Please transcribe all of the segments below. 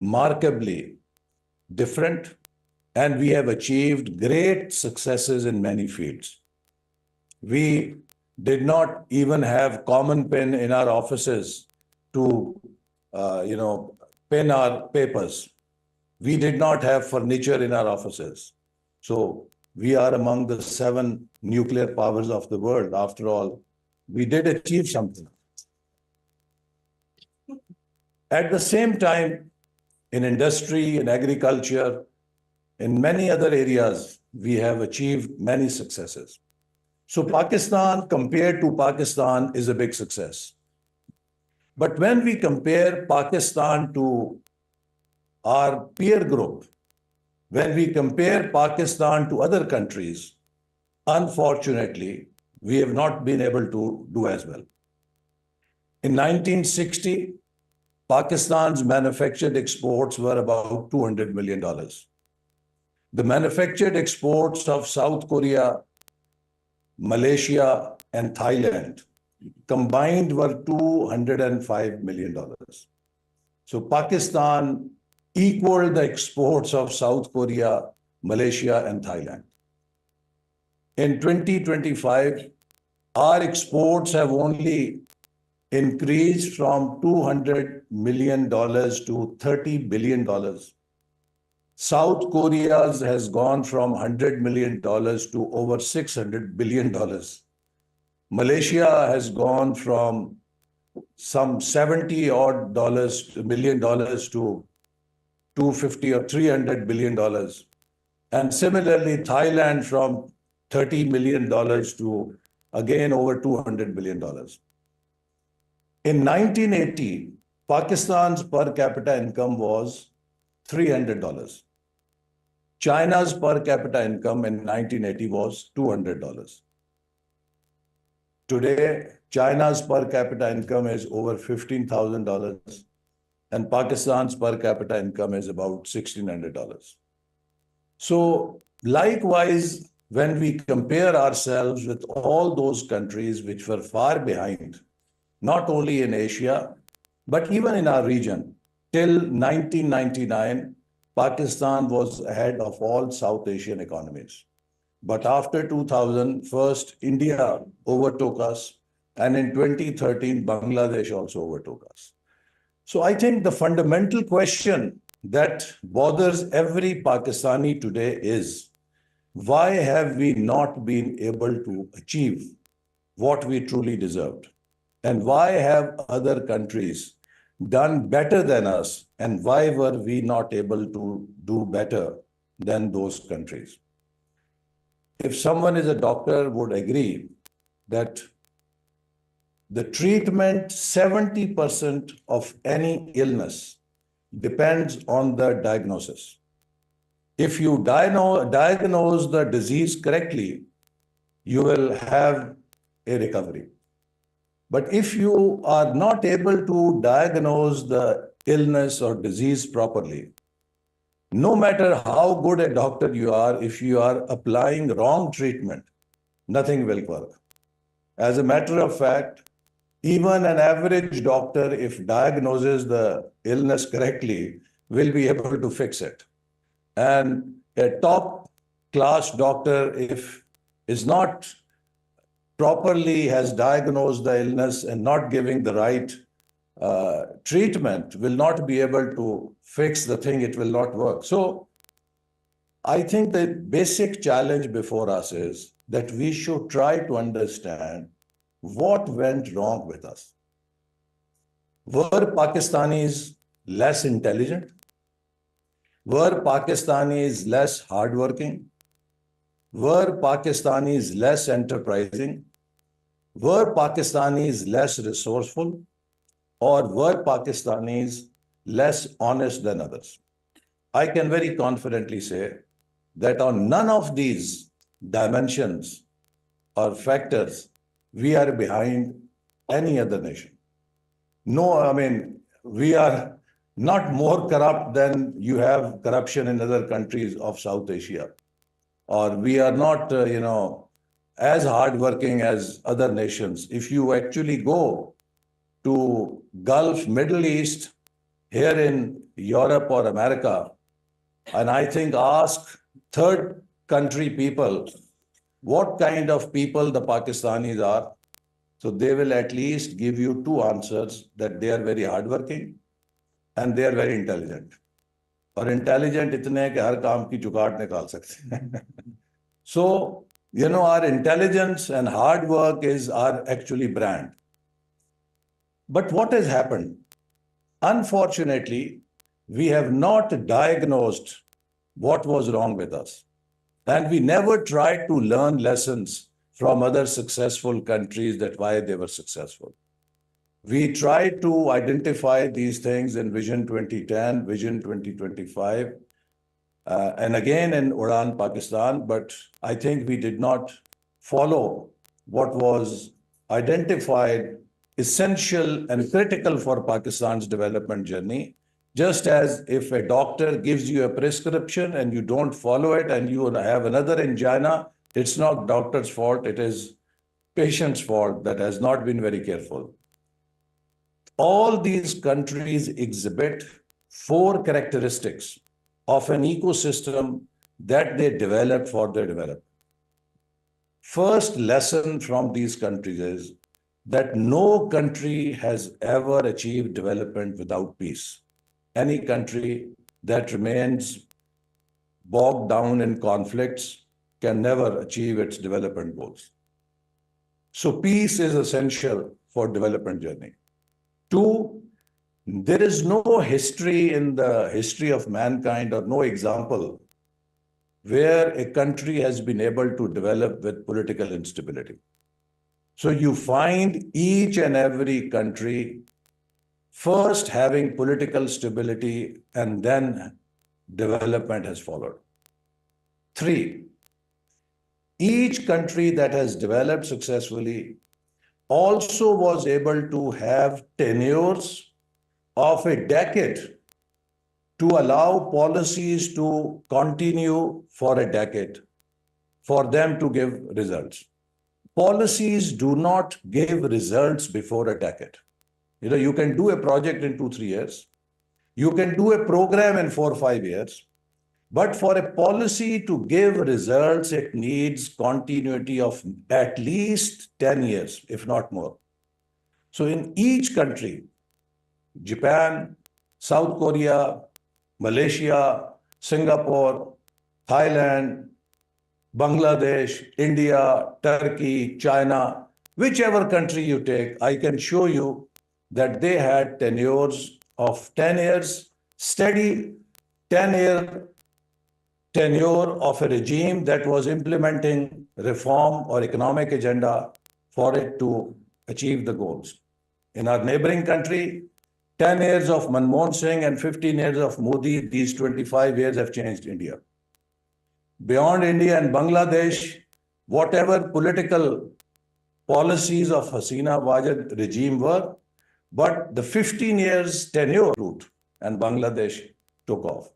markedly different, and we have achieved great successes in many fields. We did not even have common pen in our offices to, pen our papers. We did not have furniture in our offices. So we are among the 7 nuclear powers of the world. After all, we did achieve something. At the same time, in industry, in agriculture, in many other areas, we have achieved many successes. So Pakistan, compared to Pakistan, is a big success. But when we compare Pakistan to our peer group, when we compare Pakistan to other countries, unfortunately, we have not been able to do as well. In 1960, Pakistan's manufactured exports were about $200 million. The manufactured exports of South Korea, Malaysia, and Thailand combined were $205 million. So Pakistan equaled the exports of South Korea, Malaysia, and Thailand. In 2025, our exports have only increased from $200 million to $30 billion. South Korea's has gone from $100 million to over $600 billion. Malaysia has gone from some $70 million to $250 or $300 billion. And similarly, Thailand from $30 million to, again, over $200 billion. In 1980, Pakistan's per capita income was $300. China's per capita income in 1980 was $200. Today, China's per capita income is over $15,000, and Pakistan's per capita income is about $1,600. So likewise, when we compare ourselves with all those countries which were far behind, not only in Asia, but even in our region, till 1999, Pakistan was ahead of all South Asian economies. But after 2000, first India overtook us, and in 2013, Bangladesh also overtook us. So I think the fundamental question that bothers every Pakistani today is, why have we not been able to achieve what we truly deserved? And why have other countries done better than us? And why were we not able to do better than those countries? If someone is a doctor, would agree that the treatment, 70% of any illness depends on the diagnosis. If you diagnose the disease correctly, you will have a recovery. But if you are not able to diagnose the illness or disease properly, no matter how good a doctor you are, if you are applying wrong treatment, nothing will work. As a matter of fact, even an average doctor, if diagnoses the illness correctly, will be able to fix it. And a top class doctor, if is not properly has diagnosed the illness and not giving the right treatment, will not be able to fix the thing, it will not work. So I think the basic challenge before us is that we should try to understand what went wrong with us. Were Pakistanis less intelligent? Were Pakistanis less hardworking? Were Pakistanis less enterprising? Were Pakistanis less resourceful? Or were Pakistanis less honest than others? I can very confidently say that on none of these dimensions or factors, we are behind any other nation. No, I mean, we are not more corrupt than you have corruption in other countries of South Asia. Or we are not, as hardworking as other nations. If you actually go to Gulf, Middle East, here in Europe or America, and I think ask third country people what kind of people the Pakistanis are, so they will at least give you two answers, that they are very hardworking and they are very intelligent. और intelligent इतने हैं कि हर काम की जुगाड़ निकाल सकते हैं. So, you know, our intelligence and hard work is our actually brand. But what has happened? Unfortunately, we have not diagnosed what was wrong with us. And we never tried to learn lessons from other successful countries that why they were successful. We tried to identify these things in Vision 2010, Vision 2025, and again in Udan, Pakistan, but I think we did not follow what was identified essential and critical for Pakistan's development journey. Just as if a doctor gives you a prescription and you don't follow it and you have another angina, it's not doctor's fault, it is patient's fault that has not been very careful. All these countries exhibit four characteristics of an ecosystem that they developed for their development. First lesson from these countries is that no country has ever achieved development without peace. Any country that remains bogged down in conflicts can never achieve its development goals. So peace is essential for development journey. Two, there is no history in the history of mankind or no example where a country has been able to develop with political instability. So you find each and every country first having political stability and then development has followed. Three, each country that has developed successfully also was able to have tenures of a decade to allow policies to continue for a decade, for them to give results. Policies do not give results before a decade. You know, you can do a project in 2-3 years. You can do a program in 4 or 5 years. But for a policy to give results, it needs continuity of at least 10 years, if not more. So in each country, Japan, South Korea, Malaysia, Singapore, Thailand, Bangladesh, India, Turkey, China, whichever country you take, I can show you that they had tenures of 10 years, steady 10-year tenure of a regime that was implementing reform or economic agenda for it to achieve the goals. In our neighboring country, 10 years of Manmohan Singh and 15 years of Modi, these 25 years have changed India. Beyond India and Bangladesh, whatever political policies of Hasina Wajid regime were, but the 15 years tenure route and Bangladesh took off.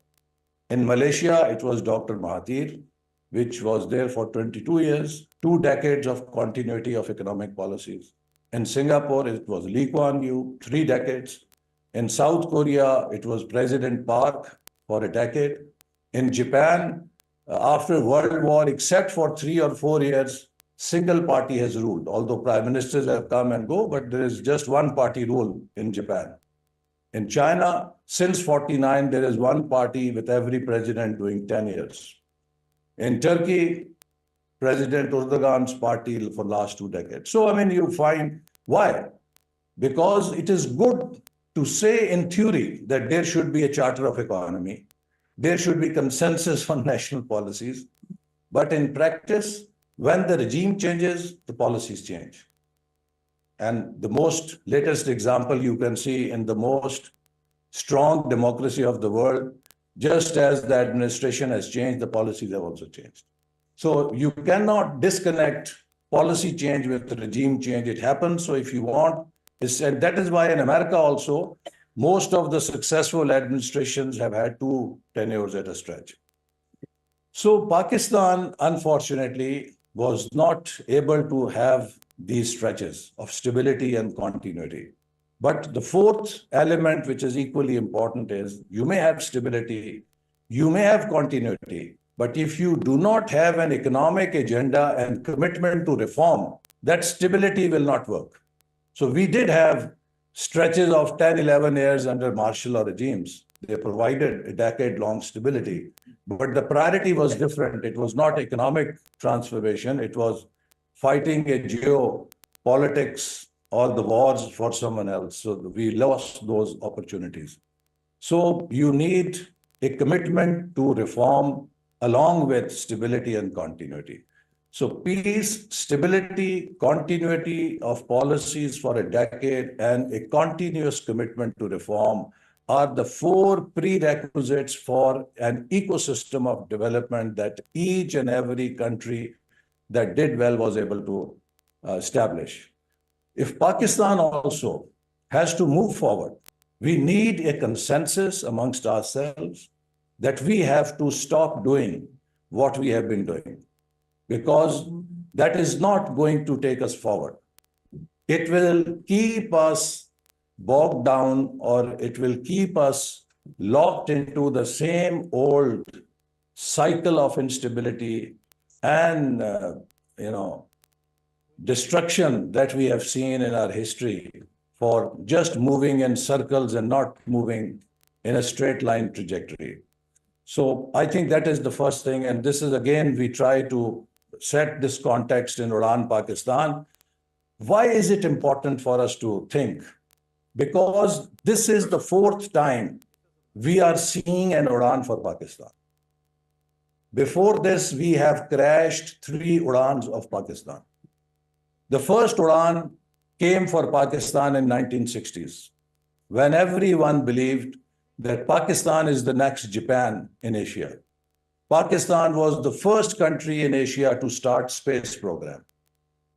In Malaysia, it was Dr. Mahathir, which was there for 22 years, 2 decades of continuity of economic policies. In Singapore, it was Lee Kuan Yew, 3 decades. In South Korea, it was President Park for a decade. In Japan, after World War, except for 3 or 4 years, single party has ruled. Although prime ministers have come and go, but there is just one party rule in Japan. In China, since 49, there is one party with every president doing 10 years. In Turkey, President Erdogan's party for last 2 decades. So, I mean, you find why? Because it is good to say in theory that there should be a charter of economy. There should be consensus on national policies. But in practice, when the regime changes, the policies change. And the most latest example you can see in the most strong democracy of the world, just as the administration has changed, the policies have also changed. So you cannot disconnect policy change with the regime change. It happens. So if you want, and that is why in America also, most of the successful administrations have had 2 tenures at a stretch. So Pakistan, unfortunately, was not able to have these stretches of stability and continuity. But the fourth element, which is equally important, is you may have stability, you may have continuity, but if you do not have an economic agenda and commitment to reform, that stability will not work. So we did have stretches of 10, 11 years under martial law regimes. They provided a decade-long stability, but the priority was different. It was not economic transformation. It was fighting a geopolitics or the wars for someone else. So we lost those opportunities. So you need a commitment to reform along with stability and continuity. So peace, stability, continuity of policies for a decade, and a continuous commitment to reform are the four prerequisites for an ecosystem of development that each and every country that did well was able to establish. If Pakistan also has to move forward, we need a consensus amongst ourselves that we have to stop doing what we have been doing, because that is not going to take us forward. It will keep us bogged down, or it will keep us locked into the same old cycle of instability and destruction that we have seen in our history for just moving in circles and not moving in a straight line trajectory. So I think that is the first thing. And this is, again, we try to set this context in Udaan, Pakistan. Why is it important for us to think? Because this is the fourth time we are seeing an Udaan for Pakistan. Before this, we have crashed 3 Udaans of Pakistan. The first Udaan came for Pakistan in 1960s, when everyone believed that Pakistan is the next Japan in Asia. Pakistan was the first country in Asia to start space program.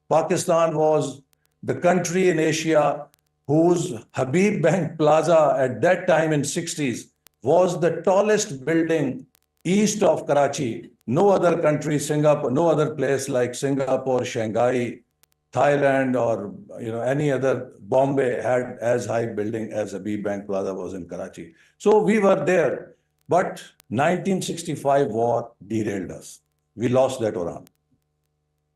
Pakistan was the country in Asia whose Habib Bank Plaza at that time in 60s was the tallest building east of Karachi. No other country, Singapore, no other place like Singapore, Shanghai, Thailand, or any other, Bombay had as high building as Habib Bank Plaza was in Karachi. So we were there, but 1965 war derailed us. We lost that Udaan.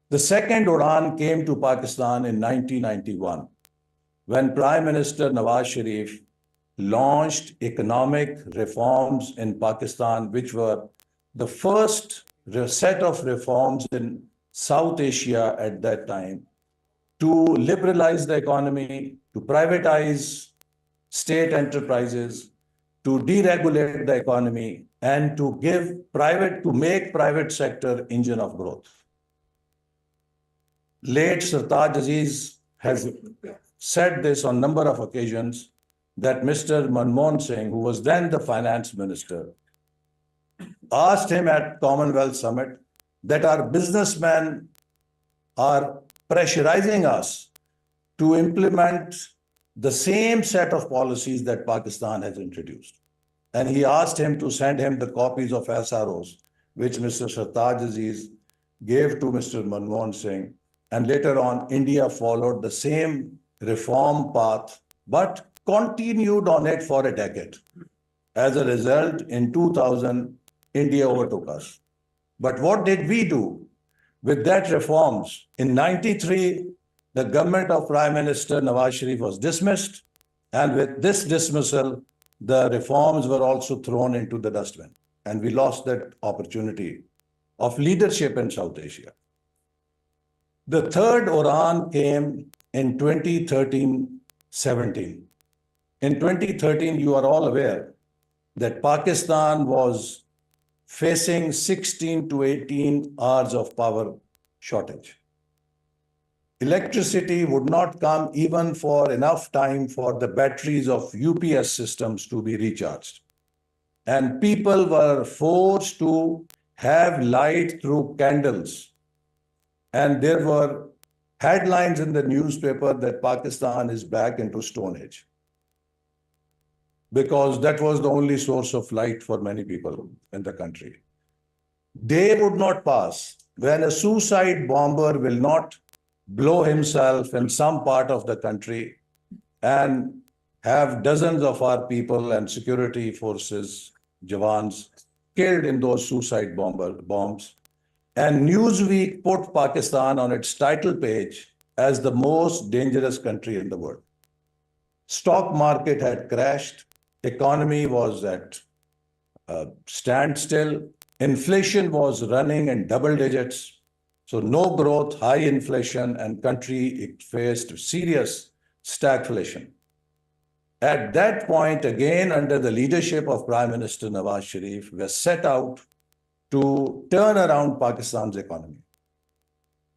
The second Udaan came to Pakistan in 1991, when Prime Minister Nawaz Sharif launched economic reforms in Pakistan, which were the first set of reforms in South Asia at that time, to liberalize the economy, to privatize state enterprises, to deregulate the economy, and to make private sector engine of growth. Late Sartaj Aziz has said this on a number of occasions, that Mr. Manmohan Singh, who was then the finance minister, asked him at Commonwealth Summit that our businessmen are pressurizing us to implement the same set of policies that Pakistan has introduced. And he asked him to send him the copies of SROs, which Mr. Sartaj Aziz gave to Mr. Manmohan Singh. And later on, India followed the same reform path, but continued on it for a decade. As a result, in 2000, India overtook us. But what did we do with that reforms? In 93, the government of Prime Minister Nawaz Sharif was dismissed. And with this dismissal, the reforms were also thrown into the dustbin. And we lost that opportunity of leadership in South Asia. The third Udaan came in 2013-17. In 2013, you are all aware that Pakistan was facing 16 to 18 hours of power shortage. Electricity would not come even for enough time for the batteries of UPS systems to be recharged. And people were forced to have light through candles. And there were headlines in the newspaper that Pakistan is back into Stone Age, because that was the only source of light for many people in the country. Day would not pass when a suicide bomber will not blow himself in some part of the country and have dozens of our people and security forces, Jawans, killed in those suicide bombs. And Newsweek put Pakistan on its title page as the most dangerous country in the world. Stock market had crashed. Economy was at standstill. Inflation was running in double digits. So no growth, high inflation, and country faced serious stagflation. At that point, again, under the leadership of Prime Minister Nawaz Sharif, we set out to turn around Pakistan's economy.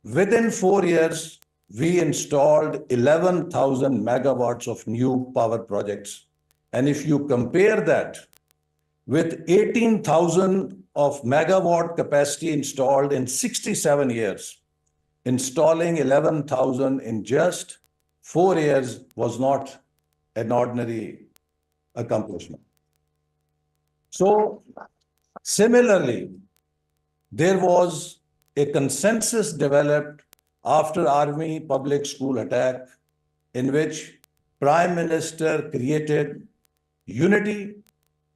Within 4 years, we installed 11,000 megawatts of new power projects. And if you compare that with 18,000 of megawatt capacity installed in 67 years, installing 11,000 in just 4 years was not an ordinary accomplishment. So, similarly, there was a consensus developed after Army public school attack in which Prime Minister created unity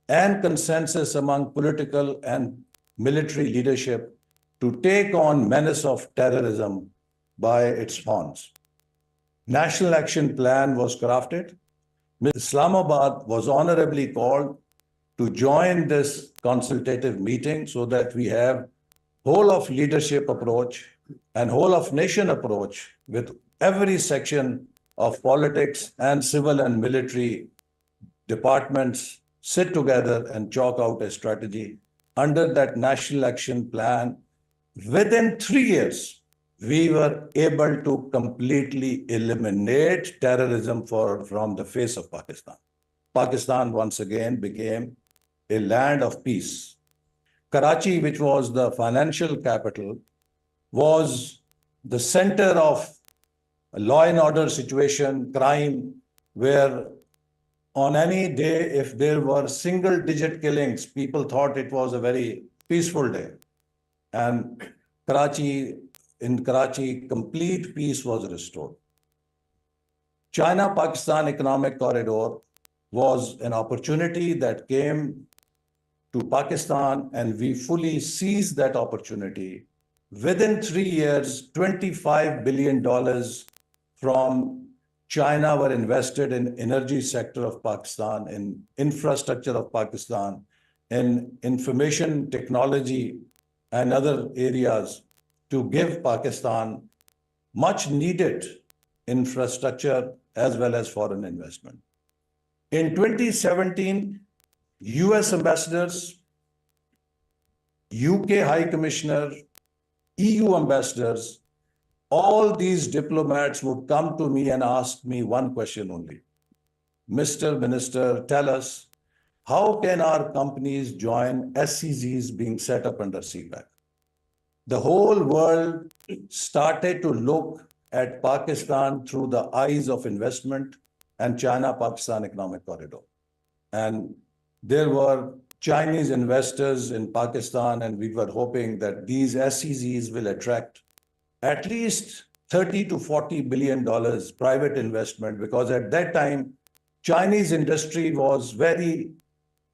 and consensus among political and military leadership to take on menace of terrorism by its horns. National Action Plan was crafted. Islamabad was honorably called to join this consultative meeting so that we have whole of leadership approach and whole of nation approach with every section of politics and civil and military departments sit together and chalk out a strategy. Under that National Action Plan, within 3 years, we were able to completely eliminate terrorism from the face of Pakistan. Pakistan once again became a land of peace. Karachi, which was the financial capital, was the center of a law and order situation, crime, where on any day, if there were single-digit killings, people thought it was a very peaceful day. And in Karachi, complete peace was restored. China-Pakistan Economic Corridor was an opportunity that came to Pakistan, and we fully seized that opportunity. Within 3 years, $25 billion from China were invested in energy sector of Pakistan, in infrastructure of Pakistan, in information technology and other areas to give Pakistan much needed infrastructure as well as foreign investment. In 2017, US ambassadors, UK High Commissioner, EU ambassadors, all these diplomats would come to me and ask me one question only. Mr. Minister, tell us, how can our companies join SEZs being set up under CPEC? The whole world started to look at Pakistan through the eyes of investment and China-Pakistan Economic Corridor. And there were Chinese investors in Pakistan, and we were hoping that these SEZs will attract at least $30 to $40 billion private investment, because at that time, Chinese industry was very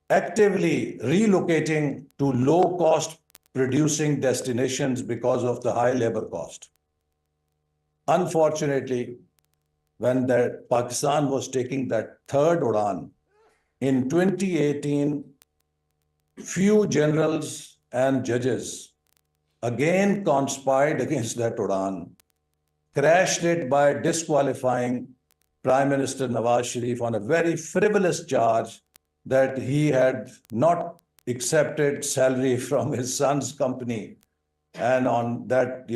actively relocating to low-cost producing destinations because of the high labor cost. Unfortunately, when Pakistan was taking that third Udan, in 2018, few generals and judges again conspired against that Udan, crashed it by disqualifying Prime Minister Nawaz Sharif on a very frivolous charge that he had not accepted salary from his son's company, and on that,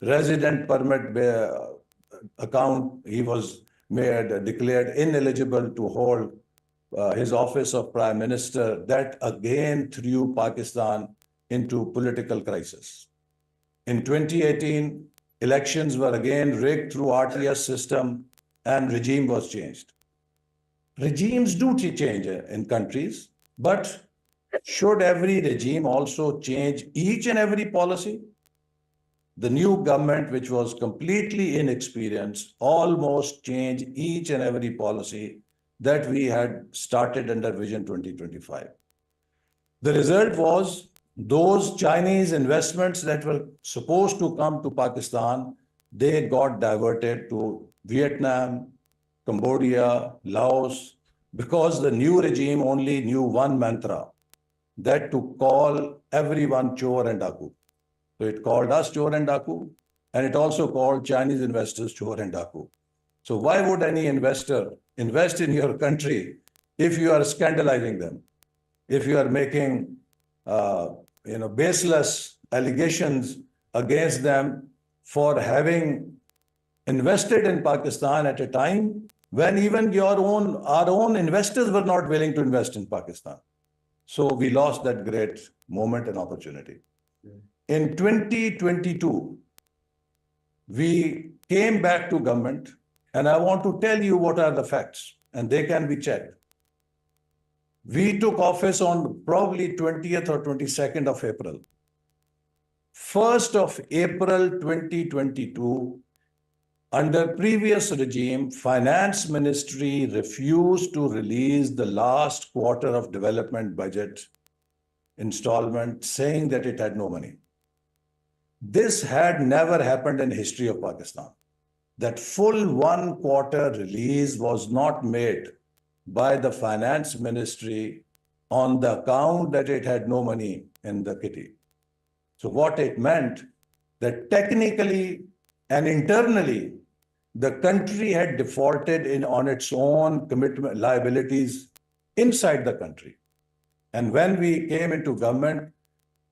resident permit account, he was declared ineligible to hold his office of Prime Minister. That again threw Pakistan into political crisis. In 2018, elections were again rigged through RTS system and regime was changed. Regimes do change in countries, but should every regime also change each and every policy? the new government, which was completely inexperienced, almost changed each and every policy that we had started under Vision 2025. The result was those Chinese investments that were supposed to come to Pakistan, they got diverted to Vietnam, Cambodia, Laos, because the new regime only knew one mantra, that to call everyone Chor and Daku. So it called us Chor and Daku, and it also called Chinese investors Chor and Daku. So why would any investor invest in your country if you are scandalizing them? If you are making baseless allegations against them for having invested in Pakistan at a time when even our own investors were not willing to invest in Pakistan. So we lost that great moment and opportunity. In 2022, we came back to government, and I want to tell you what are the facts, and they can be checked. We took office on probably 20th or 22nd of April. 1st of April 2022, under previous regime, Finance Ministry refused to release the last quarter of development budget installment, saying that it had no money. This had never happened in history of Pakistan. That full 1 quarter release was not made by the Finance Ministry on the account that it had no money in the kitty. So what it meant, that technically and internally, the country had defaulted on its own commitment liabilities inside the country. And when we came into government,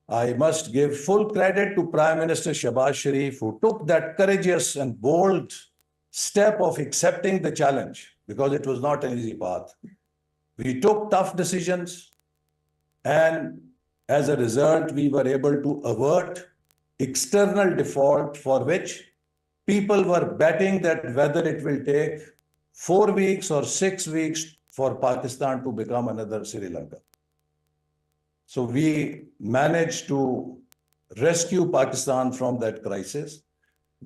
I must give full credit to Prime Minister Shehbaz Sharif, who took that courageous and bold step of accepting the challenge, because it was not an easy path. We took tough decisions, and as a result, we were able to avert external default, for which people were betting that whether it will take 4 weeks or 6 weeks for Pakistan to become another Sri Lanka. So we managed to rescue Pakistan from that crisis.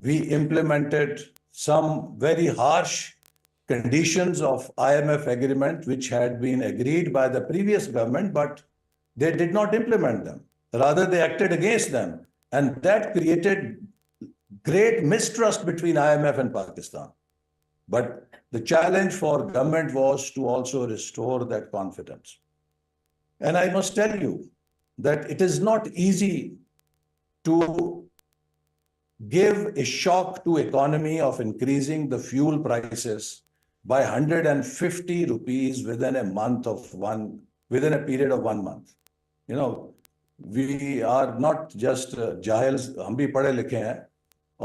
We implemented some very harsh conditions of IMF agreement, which had been agreed by the previous government, but they did not implement them. Rather, they acted against them. And that created great mistrust between IMF and Pakistan. But the challenge for government was to also restore that confidence. And I must tell you that it is not easy to give a shock to economy of increasing the fuel prices by 150 rupees within a period of 1 month. You know, we are not just jahils, hum bhi padhe likhe hain,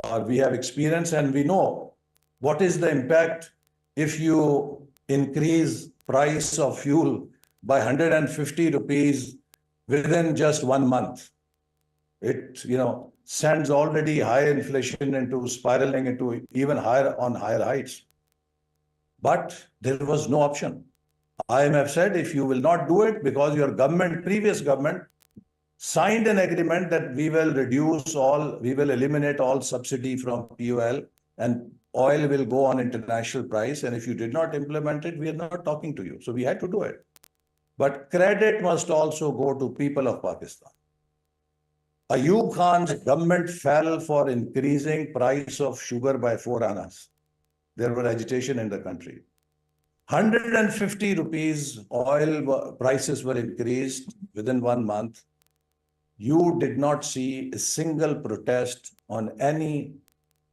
or we have experience and we know what is the impact if you increase price of fuel by 150 rupees within just 1 month. It, sends already high inflation into spiraling into even higher heights. But there was no option. IMF said, if you will not do it, because your government, previous government, signed an agreement that we will eliminate all subsidy from POL, and oil will go on international price. And if you did not implement it, we are not talking to you. So we had to do it. But credit must also go to people of Pakistan. Ayub Khan's government fell for increasing price of sugar by 4 annas. There were agitation in the country. 150 rupees oil prices were increased within 1 month. You did not see a single protest on any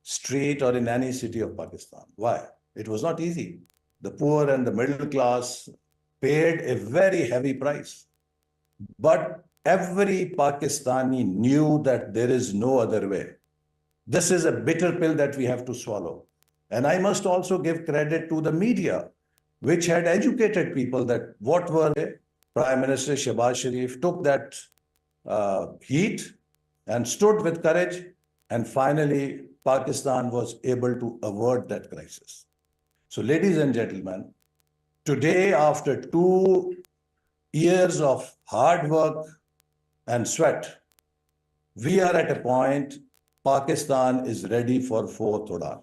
street or in any city of Pakistan. Why? It was not easy. The poor and the middle class paid a very heavy price. But every Pakistani knew that there is no other way. This is a bitter pill that we have to swallow. And I must also give credit to the media, which had educated people that what were they. Prime Minister Shehbaz Sharif took that heat and stood with courage, and finally Pakistan was able to avert that crisis. So ladies and gentlemen, today, after 2 years of hard work and sweat, we are at a point Pakistan is ready for fourth Udan.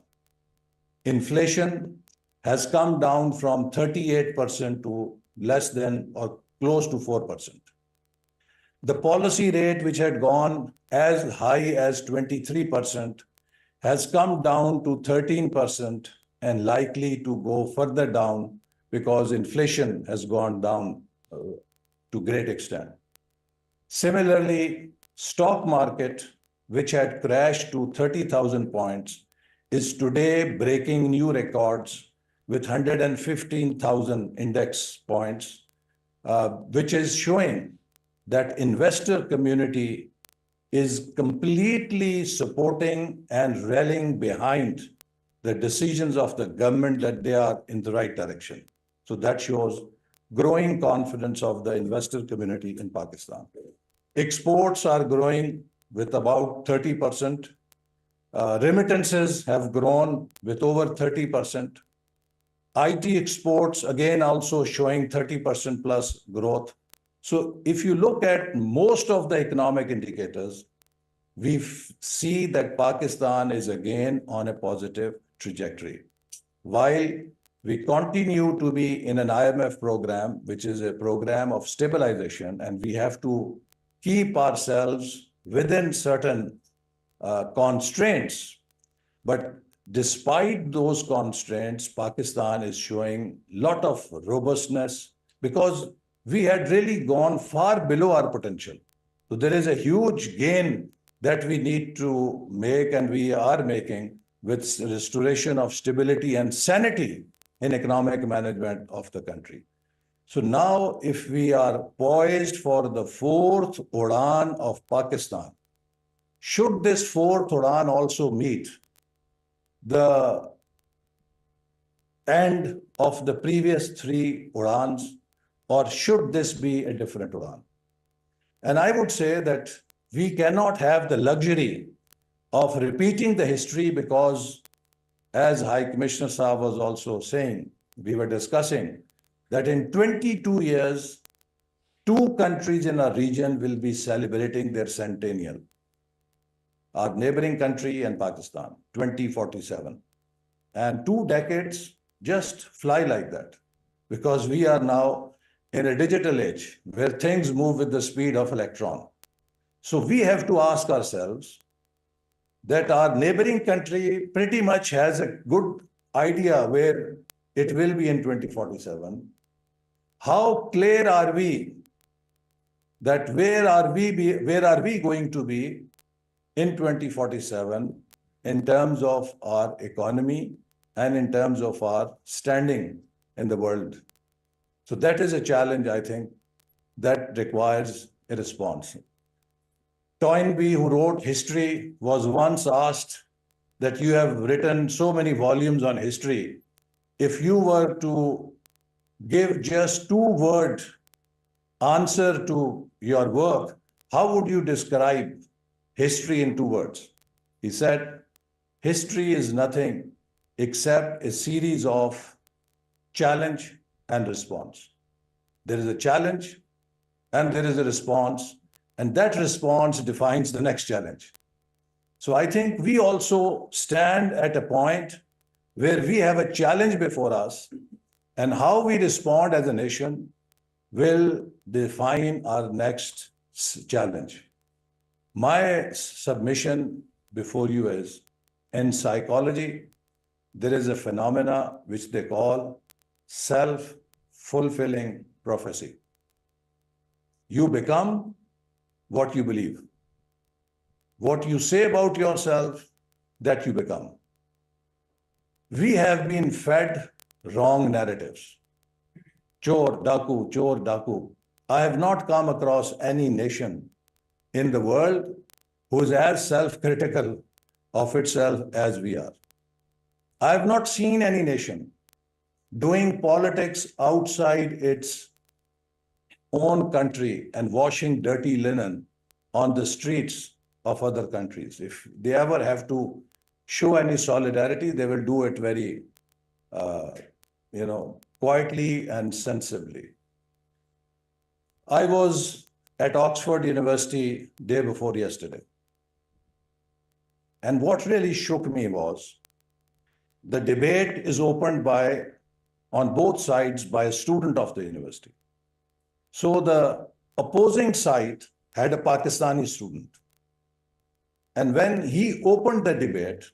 Inflation has come down from 38% to less than or close to 4%. The policy rate, which had gone as high as 23%, has come down to 13% and likely to go further down because inflation has gone down to great extent. Similarly, stock market, which had crashed to 30,000 points, is today breaking new records with 115,000 index points, which is showing that investor community is completely supporting and rallying behind the decisions of the government that they are in the right direction. So that shows growing confidence of the investor community in Pakistan. Exports are growing with about 30%. Remittances have grown with over 30%. IT exports, again, also showing 30% plus growth. So if you look at most of the economic indicators, we see that Pakistan is again on a positive trajectory. While we continue to be in an IMF program, which is a program of stabilization, and we have to keep ourselves within certain constraints. But despite those constraints, Pakistan is showing a lot of robustness because we had really gone far below our potential. So there is a huge gain that we need to make, and we are making, with restoration of stability and sanity in economic management of the country. So now, if we are poised for the fourth Udan of Pakistan, should this fourth Udan also meet the end of the previous three Udans, or should this be a different Udan? And I would say that we cannot have the luxury of repeating the history because, as High Commissioner Saab was also saying, we were discussing that in 22 years, two countries in our region will be celebrating their centennial. Our neighboring country and Pakistan, 2047. And 2 decades just fly like that because we are now in a digital age where things move with the speed of electron. So we have to ask ourselves that our neighboring country pretty much has a good idea where it will be in 2047. How clear are we that where are we going to be in 2047 in terms of our economy and in terms of our standing in the world? So that is a challenge, I think, that requires a response. Toynbee, who wrote history, was once asked that you have written so many volumes on history. If you were to give just 2-word answer to your work, how would you describe history in 2 words? He said, history is nothing except a series of challenge and response. There is a challenge and there is a response, and that response defines the next challenge. So I think we also stand at a point where we have a challenge before us, and how we respond as a nation will define our next challenge. My submission before you is, in psychology, there is a phenomena which they call self-fulfilling prophecy. You become what you believe. What you say about yourself, that you become. We have been fed wrong narratives. Chor, daku, chor, daku. I have not come across any nation in the world who is as self-critical of itself as we are. I have not seen any nation doing politics outside its own country and washing dirty linen on the streets of other countries. If they ever have to show any solidarity, they will do it very, quietly and sensibly. I was at Oxford University day before yesterday. And what really shook me was the debate is opened on both sides by a student of the university. So the opposing side had a Pakistani student. And when he opened the debate,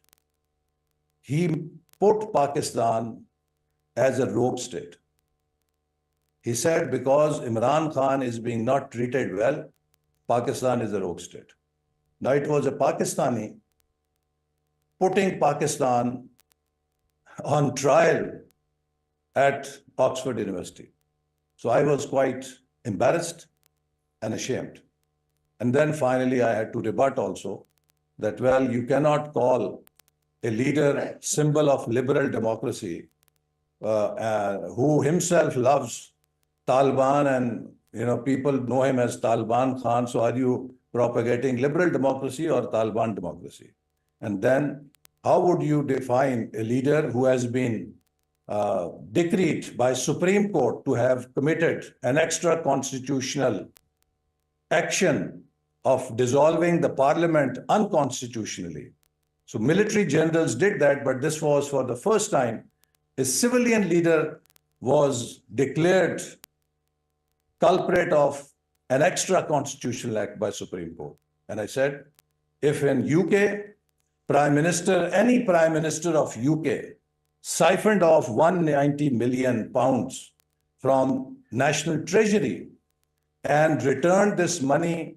he put Pakistan as a rogue state. He said, because Imran Khan is being not treated well, Pakistan is a rogue state. Now, it was a Pakistani putting Pakistan on trial at Oxford University. So I was quite embarrassed and ashamed. And then finally, I had to rebut also that, well, you cannot call a leader symbol of liberal democracy who himself loves Taliban, and people know him as Taliban Khan. So are you propagating liberal democracy or Taliban democracy? And then how would you define a leader who has been decreed by Supreme Court to have committed an extra constitutional action of dissolving the parliament unconstitutionally? So military generals did that, but this was for the first time a civilian leader was declared culprit of an extra constitutional act by Supreme Court. And I said, if in UK, any prime minister of UK siphoned off 190 million pounds from national treasury and returned this money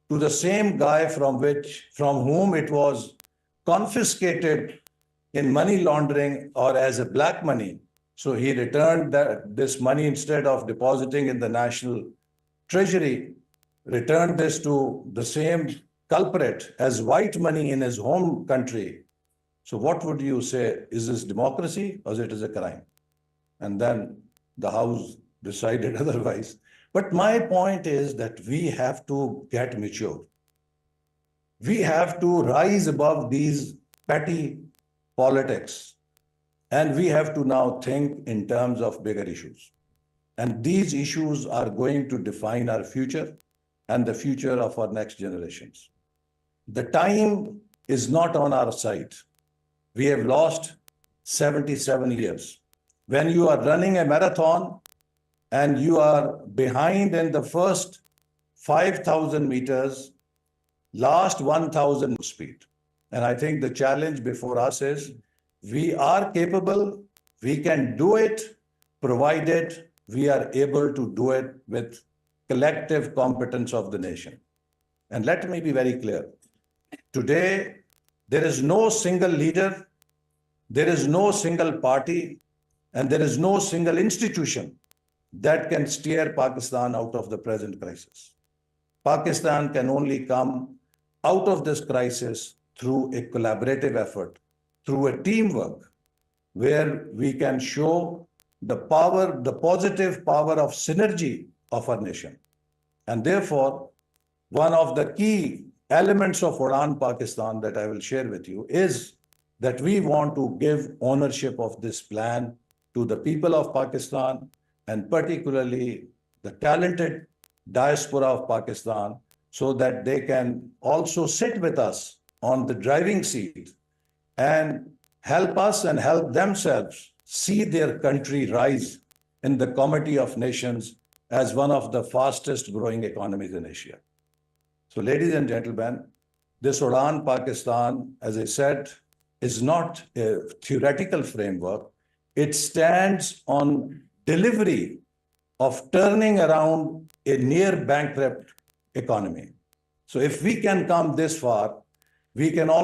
to the same guy from whom it was confiscated in money laundering or as a black money. So he returned this money, instead of depositing in the national treasury, returned this to the same culprit as white money in his home country. So what would you say? Is this democracy or is it a crime? And then the House decided otherwise. But my point is that we have to get mature. We have to rise above these petty politics. And we have to now think in terms of bigger issues. And these issues are going to define our future and the future of our next generations. The time is not on our side. We have lost 77 years. When you are running a marathon and you are behind in the first 5,000 meters, last 1,000 speed. And I think the challenge before us is we are capable, we can do it, provided we are able to do it with collective competence of the nation. And let me be very clear. Today, there is no single leader, there is no single party, and there is no single institution that can steer Pakistan out of the present crisis. Pakistan can only come out of this crisis through a collaborative effort, through a teamwork, where we can show the positive power of synergy of our nation. And therefore, one of the key elements of Udan Pakistan that I will share with you is that we want to give ownership of this plan to the people of Pakistan, and particularly the talented diaspora of Pakistan, so that they can also sit with us on the driving seat and help us and help themselves see their country rise in the Committee of Nations as one of the fastest growing economies in Asia. So ladies and gentlemen, this Udan Pakistan, as I said, is not a theoretical framework. It stands on delivery of turning around a near bankrupt economy. So if we can come this far, we can also